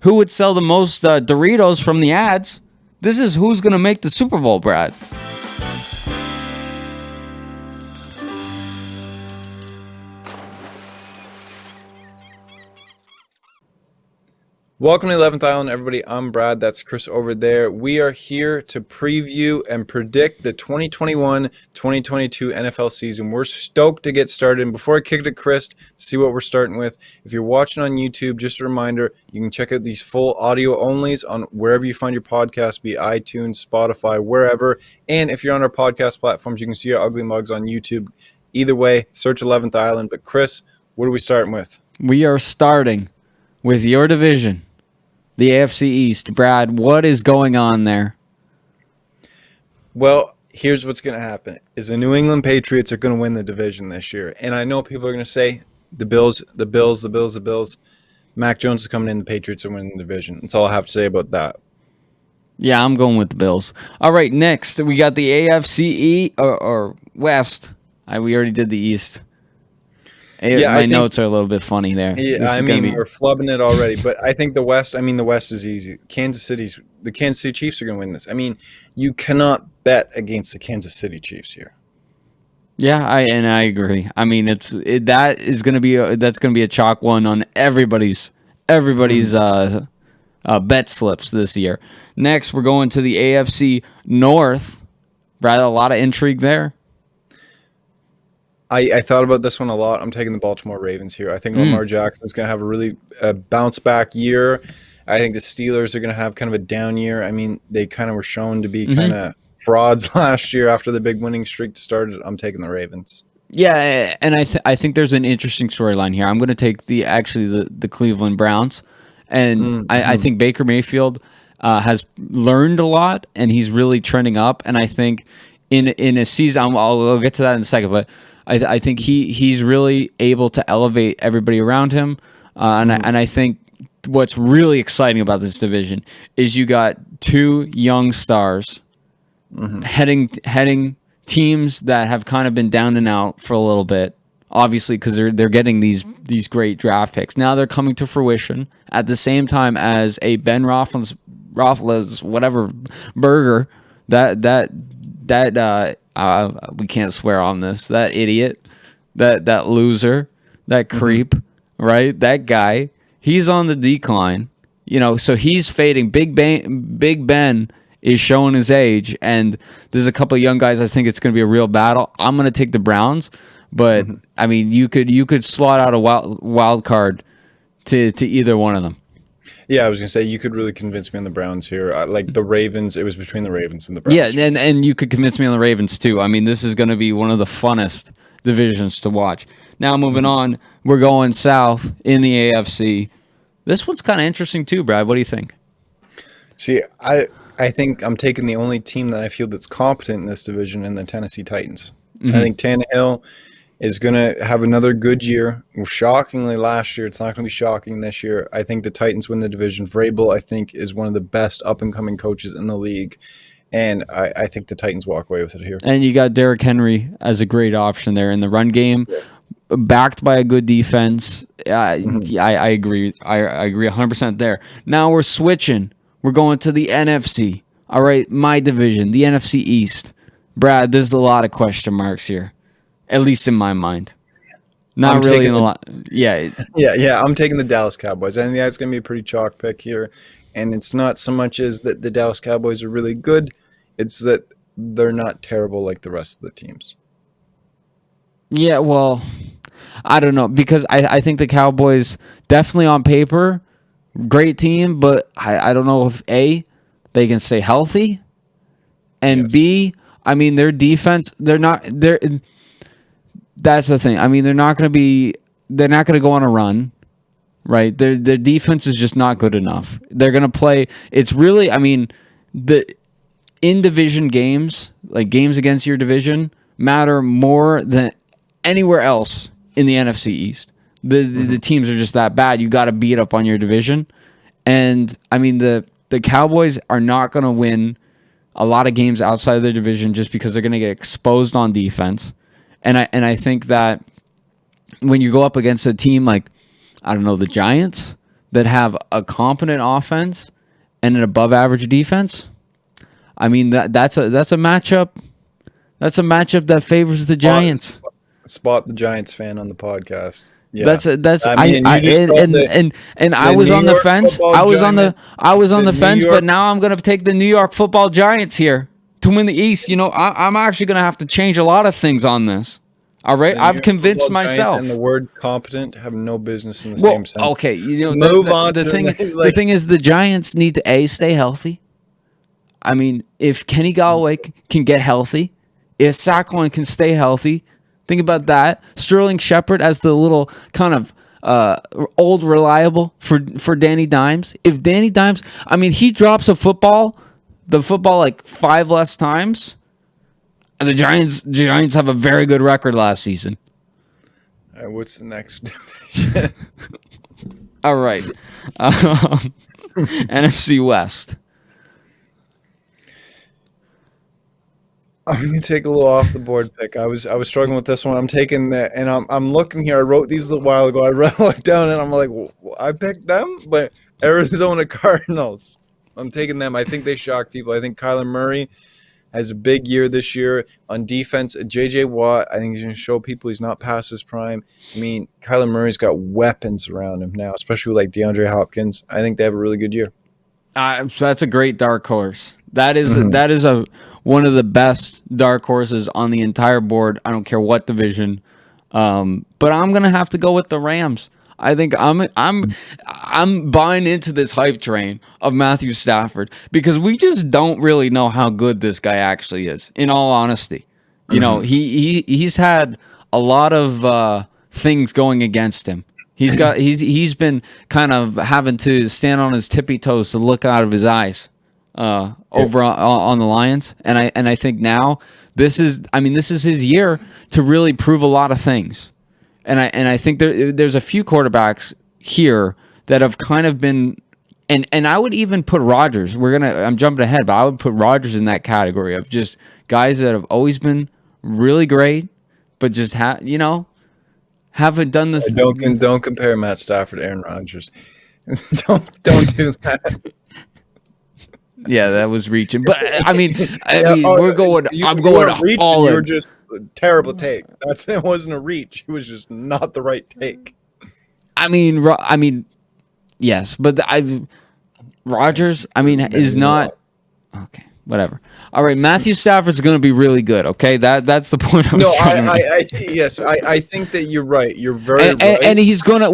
who would sell the most Doritos from the ads. This is who's going to make the Super Bowl, Brad. Welcome to 11th Island, everybody. I'm Brad. That's Chris over there. We are here to preview and predict the 2021-2022 NFL season. We're stoked to get started. And before I kick it to Chris to see what we're starting with, if you're watching on YouTube, just a reminder, you can check out these full audio onlys on wherever you find your podcast, be it iTunes, Spotify, wherever. And if you're on our podcast platforms, you can see our ugly mugs on YouTube. Either way, search 11th Island. But Chris, what are we starting with? We are starting with your division, the Afce East. Brad, what is going on there? Well, here's what's going to happen is the New England Patriots are going to win the division this year. And I know people are going to say the Bills. Mac Jones is coming in, the Patriots are winning the division. That's all I have to say about that. Yeah, I'm going with the Bills. All right, next we got the AFC or West. We already did the East. My notes are a little bit funny there. Yeah, we're flubbing it already. But I think the West is easy. The Kansas City Chiefs are going to win this. I mean, you cannot bet against the Kansas City Chiefs here. Yeah, I agree. I mean, that's going to be a chalk one on everybody's bet slips this year. Next, we're going to the AFC North. Brad, a lot of intrigue there. I thought about this one a lot. I'm taking the Baltimore Ravens here. I think Lamar Jackson is going to have a really bounce-back year. I think the Steelers are going to have kind of a down year. I mean, they kind of were shown to be kind of frauds last year after the big winning streak started. I'm taking the Ravens. Yeah, and I think there's an interesting storyline here. I'm going to take the Cleveland Browns, and I think Baker Mayfield has learned a lot, and he's really trending up. And I think in a season, I'll get to that in a second, but I think he's really able to elevate everybody around him, and I think what's really exciting about this division is you got two young stars heading teams that have kind of been down and out for a little bit, obviously because they're getting these great draft picks. Now they're coming to fruition at the same time as a Ben Roethlisberger, whatever burger that we can't swear on this. That idiot, that loser, that creep, right? That guy, he's on the decline. So he's fading. Big Ben is showing his age, and there's a couple of young guys. I think it's going to be a real battle. I'm going to take the Browns, but I mean, you could slot out a wild card to either one of them. Yeah, I was going to say, you could really convince me on the Browns here. Like the Ravens, it was between the Ravens and the Browns. Yeah, and you could convince me on the Ravens too. I mean, this is going to be one of the funnest divisions to watch. Now, moving on, we're going south in the AFC. This one's kind of interesting too, Brad. What do you think? See, I think I'm taking the only team that I feel that's competent in this division in the Tennessee Titans. I think Tannehill is going to have another good year. Shockingly last year, it's not going to be shocking this year. I think the Titans win the division. Vrabel, I think, is one of the best up-and-coming coaches in the league, and I think the Titans walk away with it here. And you got Derrick Henry as a great option there in the run game, backed by a good defense. I agree. I agree 100% there. Now we're switching. We're going to the NFC. All right, my division, the NFC East. Brad, there's a lot of question marks here. At least in my mind. Not really in a lot. Yeah. Yeah. I'm taking the Dallas Cowboys. I think that's going to be a pretty chalk pick here. And it's not so much as that the Dallas Cowboys are really good. It's that they're not terrible like the rest of the teams. Yeah, well, I don't know. Because I think the Cowboys, definitely on paper, great team. But I don't know if, A, they can stay healthy. And B, I mean, their defense, that's the thing. I mean, they're not going to go on a run, right? Their defense is just not good enough. They're going to play. It's really, I mean, the in-division games, like games against your division, matter more than anywhere else in the NFC East. The teams are just that bad. You got to beat up on your division. And, I mean, the Cowboys are not going to win a lot of games outside of their division just because they're going to get exposed on defense. And I think that when you go up against a team like, I don't know, the Giants, that have a competent offense and an above-average defense, I mean that's a matchup. That's a matchup that favors the Giants. Spot the Giants fan on the podcast. Yeah, I was on the fence. I was on the fence, but now I'm gonna take the New York Football Giants here to win the East. You know, I'm actually gonna have to change a lot of things on this. All right, I've convinced myself. And the word competent have no business in the same sense. Okay, you know, the thing is the Giants need to stay healthy. I mean, if Kenny Galladay can get healthy, if Saquon can stay healthy, think about that. Sterling Shepard as the little kind of old reliable for Danny Dimes. If Danny Dimes, I mean, he drops the football like 5 less times, and the Giants have a very good record last season. All right, what's the next division? All right, NFC West. I'm gonna take a little off the board pick. I was struggling with this one. I'm taking that, and I'm looking here. I wrote these a while ago. I wrote down, and I'm like, well, I picked them, but Arizona Cardinals. I'm taking them. I think they shock people. I think Kyler Murray has a big year this year on defense. J.J. Watt, I think he's going to show people he's not past his prime. I mean, Kyler Murray's got weapons around him now, especially with like DeAndre Hopkins. I think they have a really good year. So that's a great dark horse. That is one of the best dark horses on the entire board. I don't care what division, but I'm gonna have to go with the Rams. I think I'm buying into this hype train of Matthew Stafford because we just don't really know how good this guy actually is. In all honesty, you know, he's had a lot of things going against him. He's been kind of having to stand on his tippy toes to look out of his eyes over on the Lions, and I think now this is his year to really prove a lot of things. And I think there's a few quarterbacks here that have kind of been, and I would even put Rodgers. I'm jumping ahead, but I would put Rodgers in that category of just guys that have always been really great, but just haven't done the. Don't compare Matt Stafford to Aaron Rodgers. don't do that. Yeah, that was reaching, but we're going. I'm going all in. You were just a terrible take. It wasn't a reach. It was just not the right take. I mean, yes, but Rodgers. Is not okay. Whatever. All right, Matthew Stafford's going to be really good. Okay, that's the point I was trying to make. I think that you're right. You're very right. And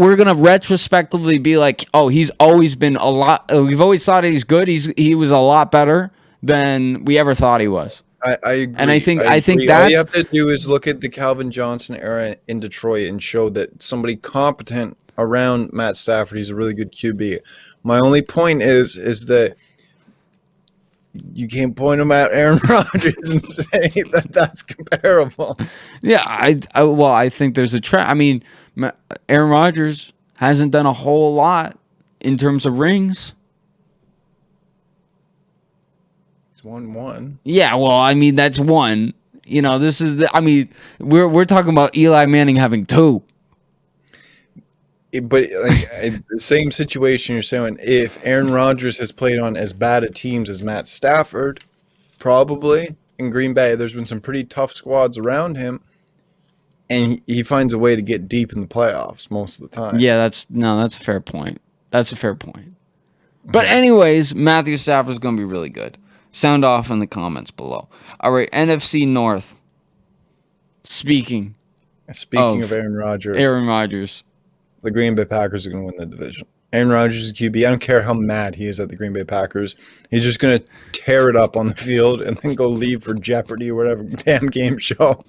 we're gonna retrospectively be like, oh, he's always been a lot. We've always thought he's good. He was a lot better than we ever thought he was. I agree. And I think that's all you have to do is look at the Calvin Johnson era in Detroit and show that somebody competent around Matt Stafford, he's a really good QB. My only point is that you can't point him at Aaron Rodgers and say that that's comparable. Yeah, I think there's a trend. I mean, Aaron Rodgers hasn't done a whole lot in terms of rings. He's won one. Yeah, well, I mean that's one. You know, this is we're talking about Eli Manning having 2. But the same situation you're saying, if Aaron Rodgers has played on as bad of teams as Matt Stafford, probably in Green Bay, there's been some pretty tough squads around him, and he finds a way to get deep in the playoffs most of the time. Yeah, that's a fair point. That's a fair point. But anyways, Matthew Stafford's going to be really good. Sound off in the comments below. All right, NFC North. Speaking of Aaron Rodgers. The Green Bay Packers are going to win the division. Aaron Rodgers is QB. I don't care how mad he is at the Green Bay Packers. He's just going to tear it up on the field and then go leave for Jeopardy or whatever damn game show.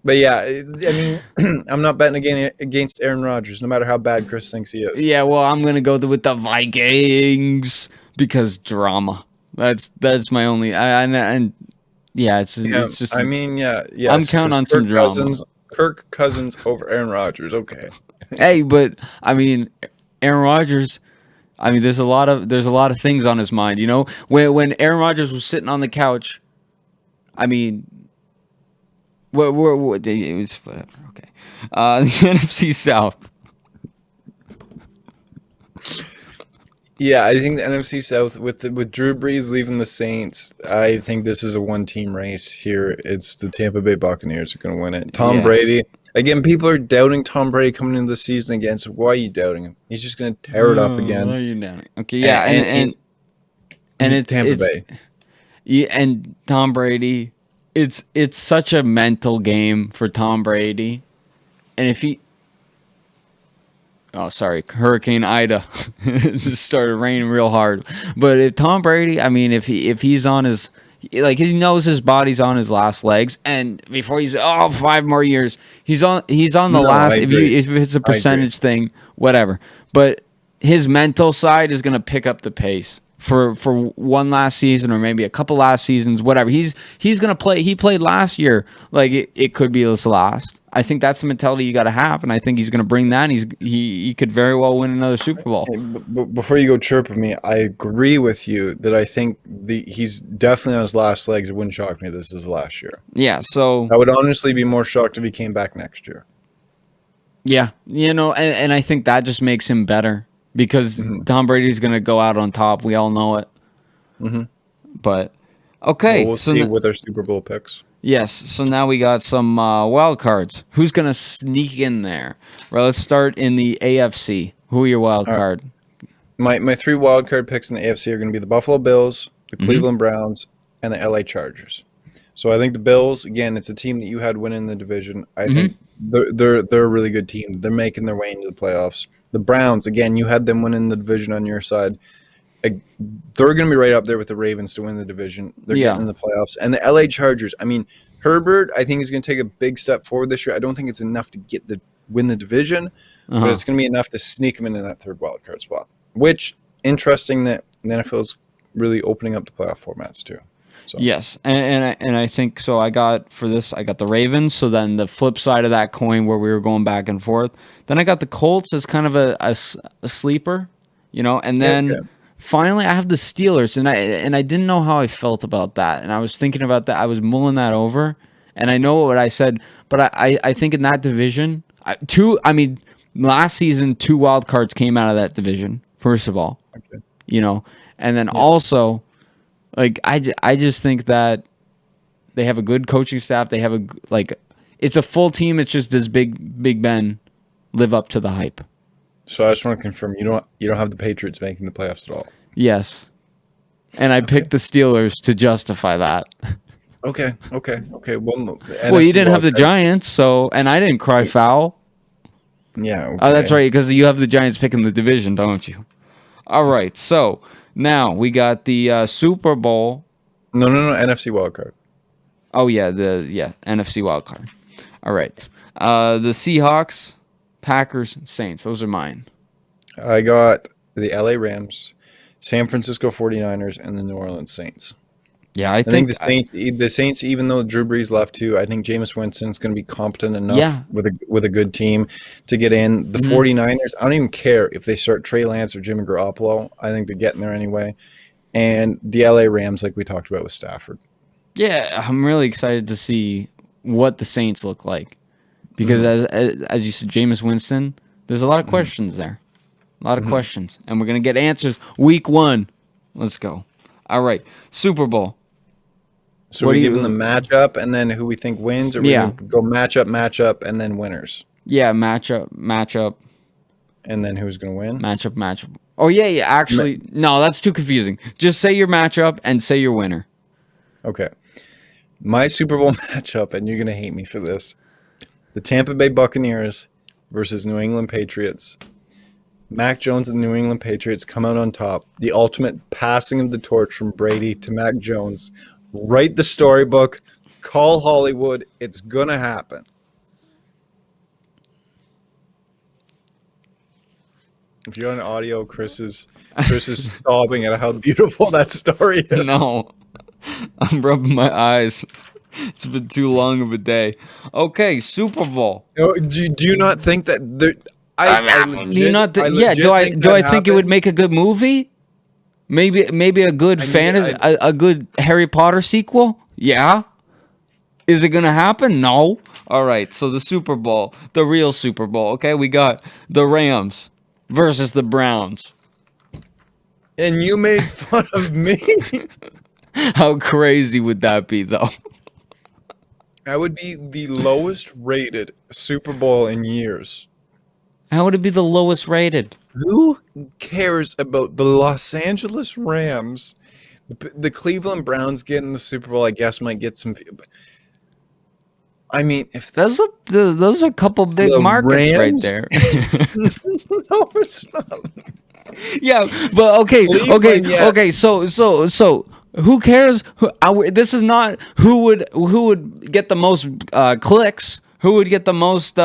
But yeah, I mean, I'm not betting against Aaron Rodgers, no matter how bad Chris thinks he is. Yeah, well, I'm going to go with the Vikings because drama. That's my only. It's just. I mean, yeah. I'm counting on some drama. Kirk Cousins over Aaron Rodgers. Okay. Hey, but I mean, Aaron Rodgers. I mean, there's a lot of things on his mind. You know, when Aaron Rodgers was sitting on the couch, I mean, it was whatever. Okay, the NFC South. Yeah, I think the NFC South with Drew Brees leaving the Saints, I think this is a one-team race here. It's the Tampa Bay Buccaneers are going to win it. Tom Yeah. Brady, again, people are doubting Tom Brady coming into the season again. So why are you doubting him? He's just going to tear it up Why again. are you down? Okay, yeah, and And and he's it's Tampa it's Bay. yeah, and Tom Brady, it's such a mental game for Tom Brady, and if he oh, sorry, Hurricane Ida just started raining real hard. But if Tom Brady, I mean, if he's on his like he knows his body's on his last legs, and before he's 5 more years, he's on the No, I last. agree. If it's a I agree. percentage thing, whatever. But his mental side is gonna pick up the pace for one last season or maybe a couple last seasons, whatever. He's gonna play. He played last year. Like it could be his last. I think that's the mentality you got to have, and I think he's going to bring that. And he could very well win another Super Bowl. Before you go chirp with me, I agree with you that I think he's definitely on his last legs. It wouldn't shock me if this is last year. Yeah. So I would honestly be more shocked if he came back next year. yeah, and I think that just makes him better because Mm-hmm. Tom Brady's going to go out on top. We all know it. Mm-hmm. But Well, okay, we'll so see with our Super Bowl picks. yes, so now we got some wild cards. Who's going to sneak in there? Well, let's start in the AFC. Who are your wild All right. card? My three wild card picks in the AFC are going to be the Buffalo Bills, the Mm-hmm. Cleveland Browns, and the LA Chargers. So I think the Bills, again, it's a team that you had winning the division. I Mm-hmm. think they're a really good team. They're making their way into the playoffs. The Browns, again, you had them winning the division on your side. They're going to be right up there with the Ravens to win the division. They're Yeah. getting in the playoffs. And the LA Chargers, I mean, Herbert, I think is going to take a big step forward this year. I don't think it's enough to win the division, Uh-huh. but it's going to be enough to sneak him into that third wild card spot. Which interesting that the NFL is really opening up the playoff formats too. So Yes, and I think so. I got the Ravens. So then the flip side of that coin, where we were going back and forth. Then I got the Colts as kind of a sleeper, and then okay. finally I have the Steelers, and I didn't know how I felt about that, and I was thinking about that. I was mulling that over, and I know what I said, but I think in that division, last season 2 wild cards came out of that division. First of all, Okay. and then also. Like I just think that they have a good coaching staff. They have it's a full team. It's just does Big Ben live up to the hype? So I just want to confirm you don't have the Patriots making the playoffs at all. Yes, and I picked the Steelers to justify that. Okay. Well, Well, you didn't have the Giants, and I didn't cry foul. Yeah. Okay. Oh, that's right, because you have the Giants picking the division, don't you? All right, so now we got the Super Bowl. No. NFC wildcard. Oh yeah, NFC wildcard. All right, the Seahawks, Packers, Saints. Those are mine. I got the LA Rams, San Francisco 49ers, and the New Orleans Saints. Yeah, I think the Saints, even though Drew Brees left too, I think Jameis Winston's going to be competent enough with a good team to get in. The 49ers, I don't even care if they start Trey Lance or Jimmy Garoppolo. I think they're getting there anyway. And the LA Rams, like we talked about with Stafford. Yeah, I'm really excited to see what the Saints look like because as you said, Jameis Winston, there's a lot of questions there, a lot of questions, and we're gonna get answers week 1. Let's go. All right, Super Bowl. So we give them the matchup and then who we think wins, or we go matchup, and then winners. Yeah, matchup. And then who's going to win? Matchup. Oh, yeah. Actually, no, that's too confusing. Just say your matchup and say your winner. Okay. My Super Bowl matchup, and you're going to hate me for this, the Tampa Bay Buccaneers versus New England Patriots. Mac Jones and the New England Patriots come out on top. The ultimate passing of the torch from Brady to Mac Jones. Write the storybook. Call Hollywood. It's going to happen. If you're on audio, Chris is sobbing at how beautiful that story is. No, I'm rubbing my eyes. It's been too long of a day. Okay, Super Bowl. Do you not think that there? Do I think it would make a good movie? Maybe a good a good Harry Potter sequel? Yeah. Is it gonna happen? No. All right. So the Super Bowl, the real Super Bowl. Okay, we got the Rams versus the Browns. And you made fun of me. How crazy would that be, though? I would be the lowest rated Super Bowl in years. How would it be the lowest rated? Who cares about the Los Angeles Rams? The Cleveland Browns getting the Super Bowl, I guess, might get some. I mean, if those are a couple big markets right there. No, it's not. Yeah, but okay. So who cares? This is not who would get the most clicks. Who would get the most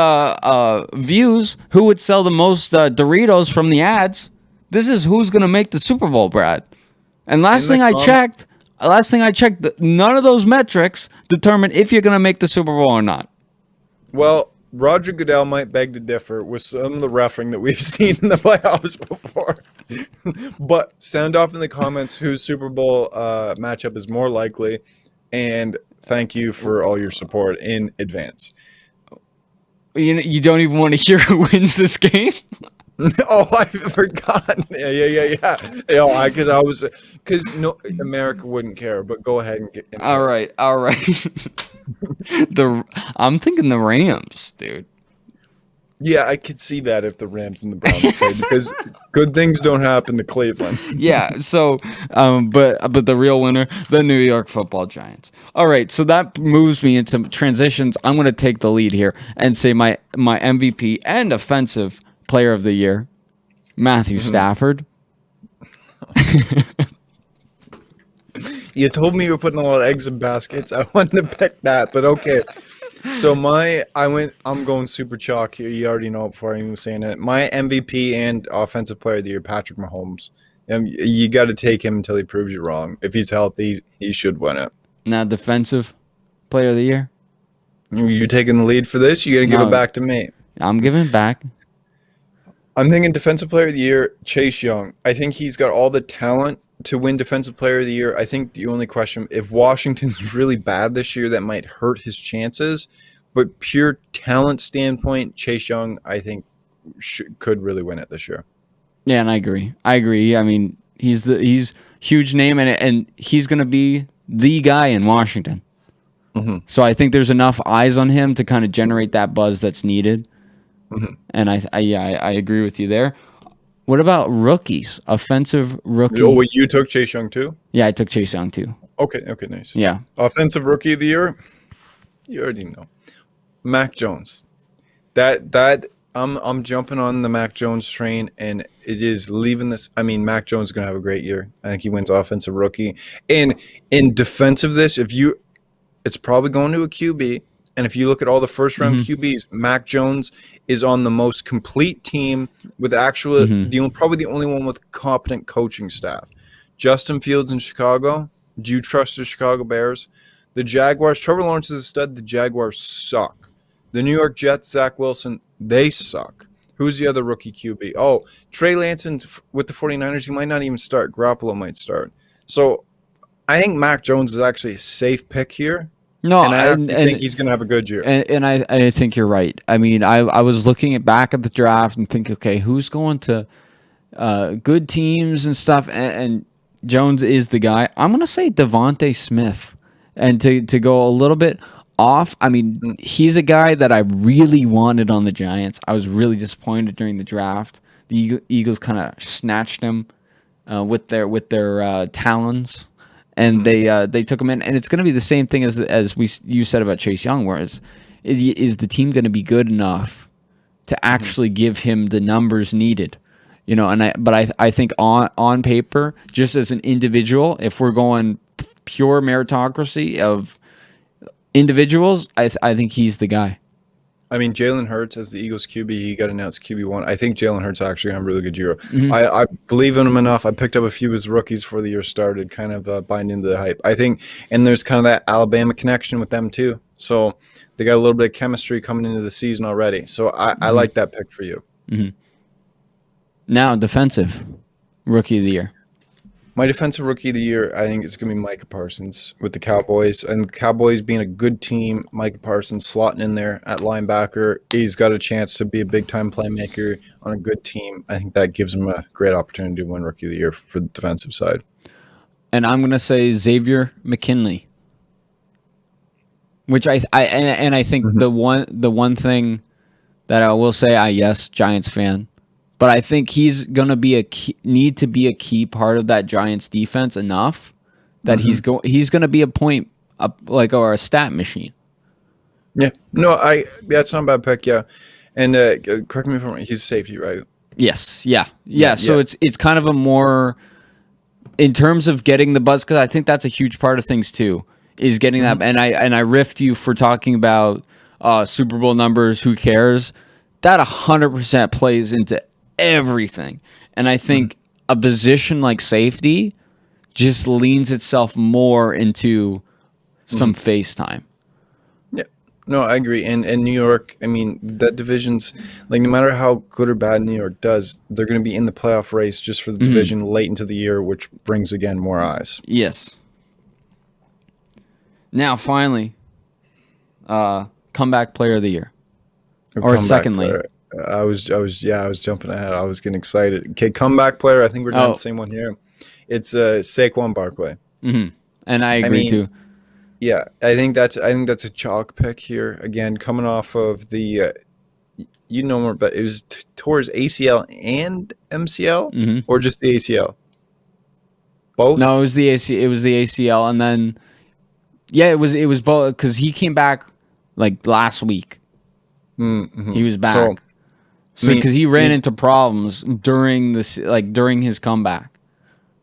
views? Who would sell the most Doritos from the ads? This is who's gonna make the Super Bowl, Brad. And last thing I checked, none of those metrics determine if you're gonna make the Super Bowl or not. Well, Roger Goodell might beg to differ with some of the refereeing that we've seen in the playoffs before. But sound off in the comments whose Super Bowl matchup is more likely. And thank you for all your support in advance. You don't even want to hear who wins this game? Oh, I forgot. Yeah. Because America wouldn't care. But go ahead and get. All right. I'm thinking the Rams, dude. Yeah, I could see that if the Rams and the Browns play because good things don't happen to Cleveland. Yeah. So, but the real winner, the New York Football Giants. All right. So that moves me into transitions. I'm going to take the lead here and say my MVP and offensive player of the year, Matthew Stafford. You told me you were putting a lot of eggs in baskets. I wanted to pick that, but okay. So I'm going super chalk here. You already know it before I even saying it. My MVP and offensive player of the year, Patrick Mahomes. You got to take him until he proves you wrong. If he's healthy, he should win it. Now, defensive player of the year. You're taking the lead for this. You're gonna give it back to me. I'm giving it back. I'm thinking defensive player of the year, Chase Young. I think he's got all the talent to win defensive player of the year. I think the only question, if Washington's really bad this year, that might hurt his chances. But pure talent standpoint, Chase Young, I think, could really win it this year. Yeah, and I agree. I mean, he's huge name, and he's going to be the guy in Washington. Mm-hmm. So I think there's enough eyes on him to kind of generate that buzz that's needed. Mm-hmm. And I agree with you there. What about rookies? Offensive rookie. Oh, wait, you took Chase Young too? Yeah, I took Chase Young too. Okay, nice. Yeah. Offensive rookie of the year? You already know. Mac Jones. That I'm jumping on the Mac Jones train, and it is leaving this. I mean, Mac Jones is gonna have a great year. I think he wins offensive rookie. And in defense of this, it's probably going to a QB. And if you look at all the first-round QBs, Mac Jones is on the most complete team with probably the only one with competent coaching staff. Justin Fields in Chicago. Do you trust the Chicago Bears? The Jaguars, Trevor Lawrence is a stud. The Jaguars suck. The New York Jets, Zach Wilson, they suck. Who's the other rookie QB? Oh, Trey Lance with the 49ers, he might not even start. Garoppolo might start. So I think Mac Jones is actually a safe pick here. No, and I think he's going to have a good year. And I think you're right. I mean, I was looking back at the draft and thinking, okay, who's going to good teams and stuff? And Jones is the guy. I'm going to say Devontae Smith. And to go a little bit off, I mean, he's a guy that I really wanted on the Giants. I was really disappointed during the draft. The Eagles kind of snatched him with their talons. And they took him in, and it's going to be the same thing as you said about Chase Young, whereas is the team going to be good enough to actually give him the numbers needed, you know? But I think on paper, just as an individual, if we're going pure meritocracy of individuals, I think he's the guy. I mean, Jalen Hurts as the Eagles QB, he got announced QB1. I think Jalen Hurts actually had a really good year. I believe in him enough. I picked up a few of his rookies before the year started, kind of buying into the hype. I think, and there's kind of that Alabama connection with them too. So they got a little bit of chemistry coming into the season already. So I like that pick for you. Now, defensive rookie of the year. My defensive rookie of the year, I think it's going to be Micah Parsons with the Cowboys. And the Cowboys being a good team, Micah Parsons slotting in there at linebacker. He's got a chance to be a big-time playmaker on a good team. I think that gives him a great opportunity to win rookie of the year for the defensive side. And I'm going to say Xavier McKinley. Which I think the one thing that I will say, yes, Giants fan, but I think he's gonna be a key part of that Giants defense enough that he's gonna be or a stat machine. Yeah, no, it's not a bad pick. Yeah, and correct me if I'm wrong. He's a safety, right? Yes, yeah. So it's kind of a more in terms of getting the buzz, because I think that's a huge part of things too. Is getting that, and I riffed you for talking about Super Bowl numbers. Who cares? That 100% plays into everything, and I think a position like safety just leans itself more into some face time. Yeah, no, I agree. And New York, I mean, that division's like no matter how good or bad New York does, they're going to be in the playoff race just for the division late into the year, which brings again more eyes. Yes. Now, finally, comeback player of the year, or secondly, player. I was jumping ahead. I was getting excited. Okay, comeback player. I think we're doing the same one here. It's Saquon Barkley. And I agree too. Yeah, I think that's a chalk pick here. Again, coming off of the, more, but it was towards ACL and MCL, or just the ACL. Both. No, it was the ACL, and then. Yeah, it was both because he came back like last week. He was back, so because he ran into problems during his comeback.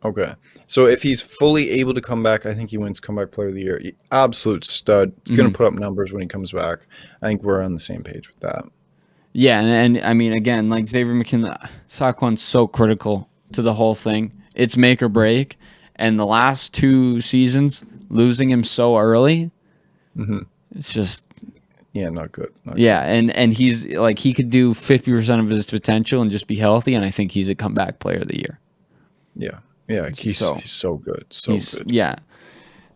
Okay, so if he's fully able to come back, I think he wins comeback player of the year. Absolute stud. He's going to put up numbers when he comes back. I think we're on the same page with that. Yeah, and I mean again, like Xavier McKinley, Saquon's so critical to the whole thing. It's make or break, and the last 2 seasons. Losing him so early, it's just not good. And he's like he could do 50% of his potential and just be healthy, and I think he's a comeback player of the year. Yeah, he's so good, good. Yeah,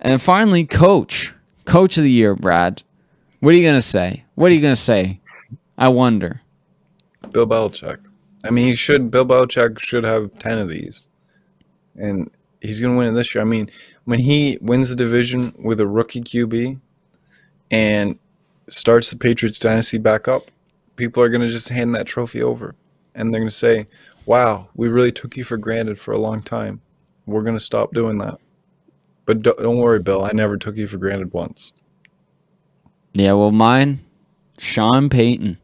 and finally, coach of the year, Brad. What are you gonna say? I wonder. Bill Belichick. I mean, Bill Belichick should have 10 of these, and. He's going to win it this year. I mean, when he wins the division with a rookie QB and starts the Patriots dynasty back up, people are going to just hand that trophy over. And they're going to say, wow, we really took you for granted for a long time. We're going to stop doing that. But don't worry, Bill. I never took you for granted once. Yeah, well, mine, Sean Payton.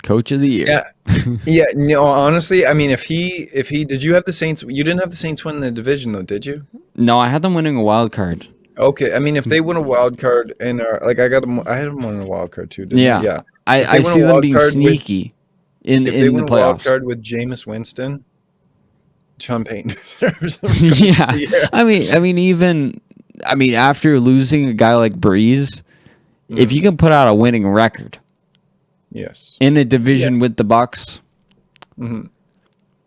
Coach of the year. Yeah. No, honestly, I mean, if he did you have the Saints? You didn't have the Saints win the division though, did you? No, I had them winning a wild card. Okay, I mean, if they win a wild card and I had them winning a wild card too. Yeah. I see them being sneaky in the playoffs. If they win a wild card with Jameis Winston, Sean Payton. Yeah, I mean, after losing a guy like Breeze, if you can put out a winning record. Yes. In a division with the Bucs.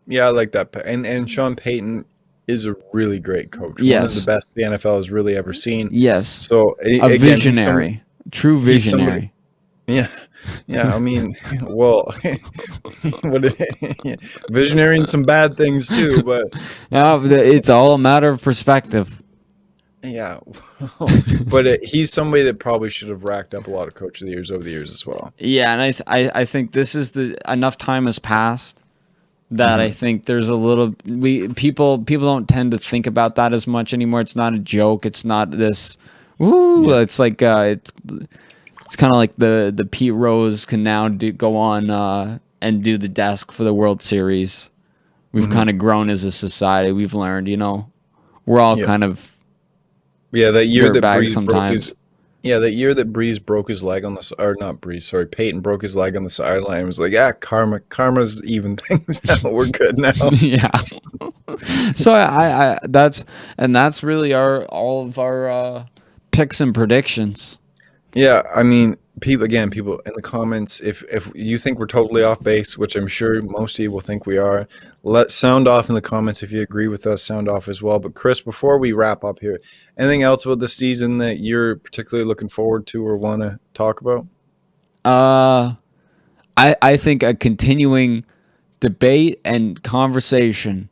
Yeah, I like that. And Sean Payton is a really great coach. Yes. One of the best the NFL has really ever seen. Yes. So a visionary. True visionary. Yeah. I mean, well, visionary and some bad things too, but it's all a matter of perspective. Yeah, but he's somebody that probably should have racked up a lot of coach of the years over the years as well. Yeah, and I think this is enough time has passed that I think there's a little people don't tend to think about that as much anymore. It's not a joke. It's not this. It's like it's kind of like the Pete Rose can now go on and do the desk for the World Series. We've kind of grown as a society. We've learned, we're all kind of. Yeah, that year that Breeze sometimes. That year that Breeze broke his leg on Peyton broke his leg on the sideline and was like, yeah, karma's even things out. We're good now. Yeah. So I that's really all of our picks and predictions. Yeah, I mean, people in the comments, if you think we're totally off base, which I'm sure most of you will think we are, let sound off in the comments. If you agree with us, sound off as well. But Chris, before we wrap up here, anything else about the season that you're particularly looking forward to or want to talk about? Uh, I think a continuing debate and conversation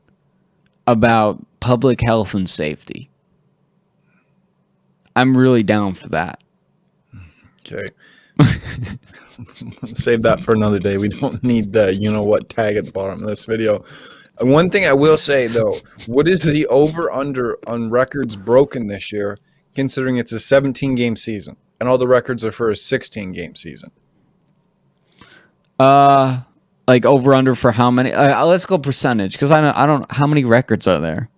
about public health and safety. I'm really down for that. Okay. Save that for another day. We don't need the you know what tag at the bottom of this video. One thing I will say though, what is the over under on records broken this year, considering it's a 17 game season and all the records are for a 16 game season? Like over under for how many? Let's go percentage because I don't. How many records are there?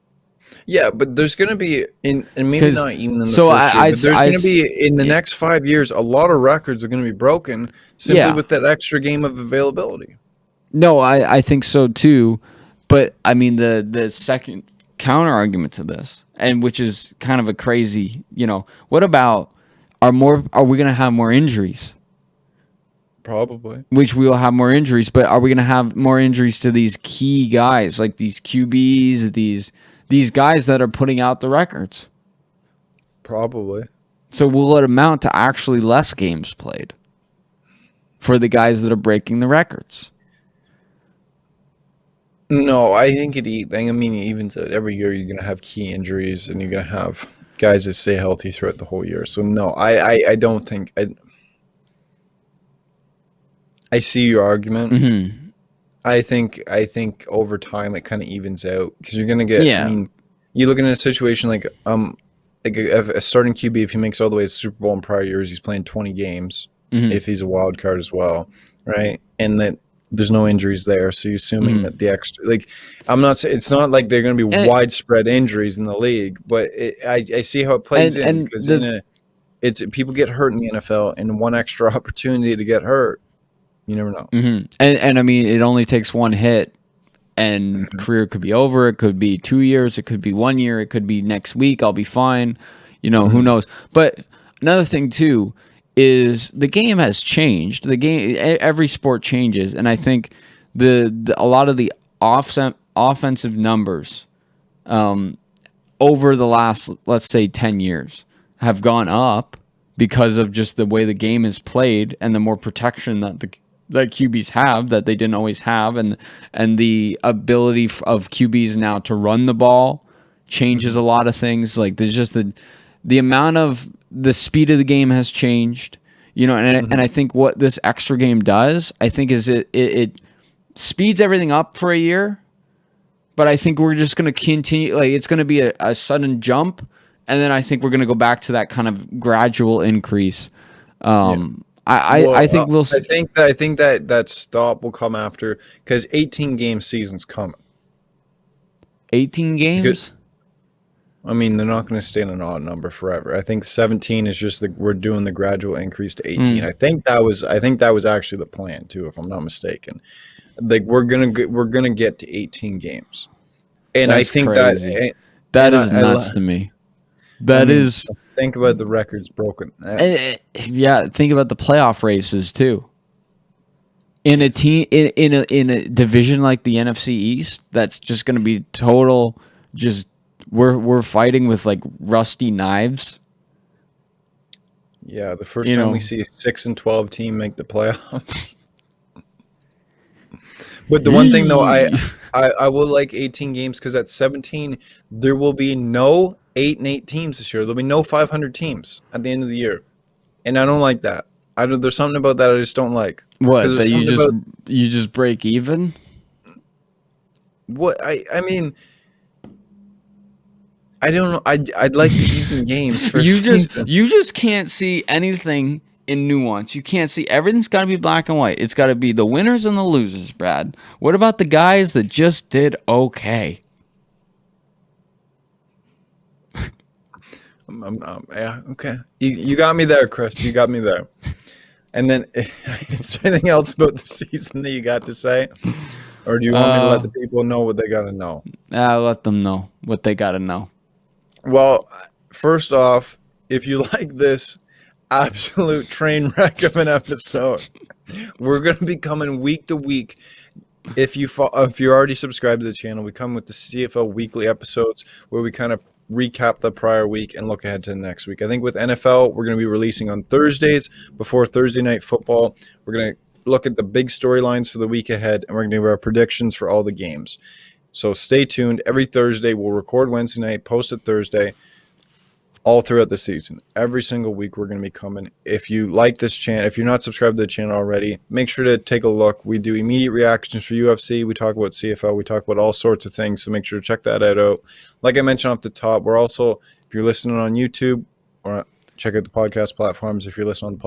Yeah, but there's going to be and maybe not even in the so first year, but there's going to I be in the next 5 years, a lot of records are going to be broken simply with that extra game of availability. No, I think so too, but I mean the second counter argument to this, and which is kind of a crazy, what about are we going to have more injuries? Probably. Which we will have more injuries, but are we going to have more injuries to these key guys like these QBs, these guys that are putting out the records? Probably. So will it amount to actually less games played for the guys that are breaking the records? No, I think I mean, even so, every year you're going to have key injuries and you're going to have guys that stay healthy throughout the whole year. So no, I don't think I see your argument. Mm-hmm. I think over time it kind of evens out because you're going to get. Yeah. I mean, you look in a situation like a starting QB, if he makes all the way to the Super Bowl in prior years, he's playing 20 games if he's a wild card as well, right? And that there's no injuries there, so you're assuming that the extra, like, I'm not saying it's not like they're going to be widespread injuries in the league, but I see how it plays in because it's people get hurt in the NFL, and one extra opportunity to get hurt, you never know. Mm-hmm. And I mean, it only takes one hit, and career could be over. It could be 2 years. It could be 1 year. It could be next week. I'll be fine. Who knows? But another thing too is the game has changed. The game, every sport changes, and I think a lot of the offensive numbers over the last, let's say, 10 years have gone up because of just the way the game is played and the more protection that QBs have that they didn't always have, and the ability of QBs now to run the ball changes a lot of things. Like there's just the amount of the speed of the game has changed, and I think what this extra game does, I think, is it speeds everything up for a year, but I think we're just going to continue. Like it's going to be a sudden jump, and then I think we're going to go back to that kind of gradual increase. I think we'll. I think that stop will come after because 18 game season's coming. 18 games. Because, I mean, they're not going to stay in an odd number forever. I think 17 is just we're doing the gradual increase to 18. I think that was actually the plan too, if I'm not mistaken. Like we're gonna get to 18 games, and that's I think crazy. That is nuts to me. Think about the records broken. Yeah, think about the playoff races too. In a team in a division like the NFC East, that's just going to be total. Just we're fighting with like rusty knives. Yeah, the first time we see a 6-12 team make the playoffs. But the one thing though, I will like 18 games because at 17 there will be no 8-8 teams this year. There'll be no 500 teams at the end of the year, and I don't like that. There's something about that I just don't like. What, that you just break even? What I mean, I don't know. I'd like the even games for season. You just can't see anything in nuance. You can't see, everything's got to be black and white. It's got to be the winners and the losers, Brad. What about the guys that just did okay? Yeah, okay. You got me there, Chris. You got me there. And then, is there anything else about the season that you got to say? Or do you want me to let the people know what they got to know? Let them know what they got to know. Well, first off, if you like this, absolute train wreck of an episode. We're going to be coming week to week. If you're already subscribed to the channel, we come with the CFL weekly episodes where we kind of recap the prior week and look ahead to the next week. I think with NFL, we're going to be releasing on Thursdays before Thursday Night Football. We're going to look at the big storylines for the week ahead, and we're going to do our predictions for all the games. So stay tuned. Every Thursday, we'll record Wednesday night, post it Thursday, all throughout the season. Every single week, we're going to be coming. If you like this channel, if you're not subscribed to the channel already, make sure to take a look. We do immediate reactions for UFC. We talk about CFL. We talk about all sorts of things, so make sure to check that out. Like I mentioned off the top, we're also, if you're listening on YouTube, or check out the podcast platforms. If you're listening on the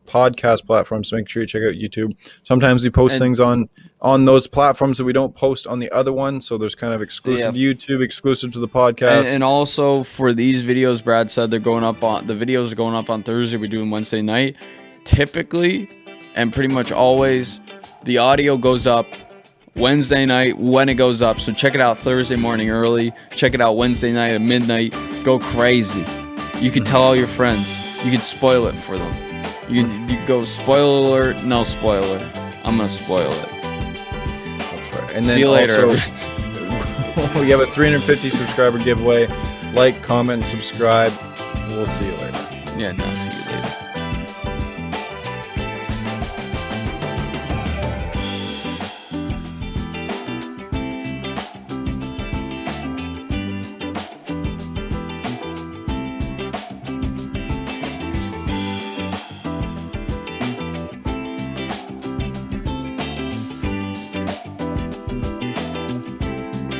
podcast platforms, make sure you check out YouTube. Sometimes we post things on those platforms that we don't post on the other one. So there's kind of exclusive YouTube, exclusive to the podcast. And also for these videos, Brad said the videos are going up on Thursday. We're doing Wednesday night. Typically, and pretty much always, the audio goes up Wednesday night when it goes up. So check it out Thursday morning early. Check it out Wednesday night at midnight. Go crazy. You can tell all your friends. You can spoil it for them. You go spoiler alert, no spoiler. I'm gonna spoil it. That's right. And then see you later. We have a 350 subscriber giveaway. Like, comment, and subscribe. We'll see you later. Yeah, no, see you later.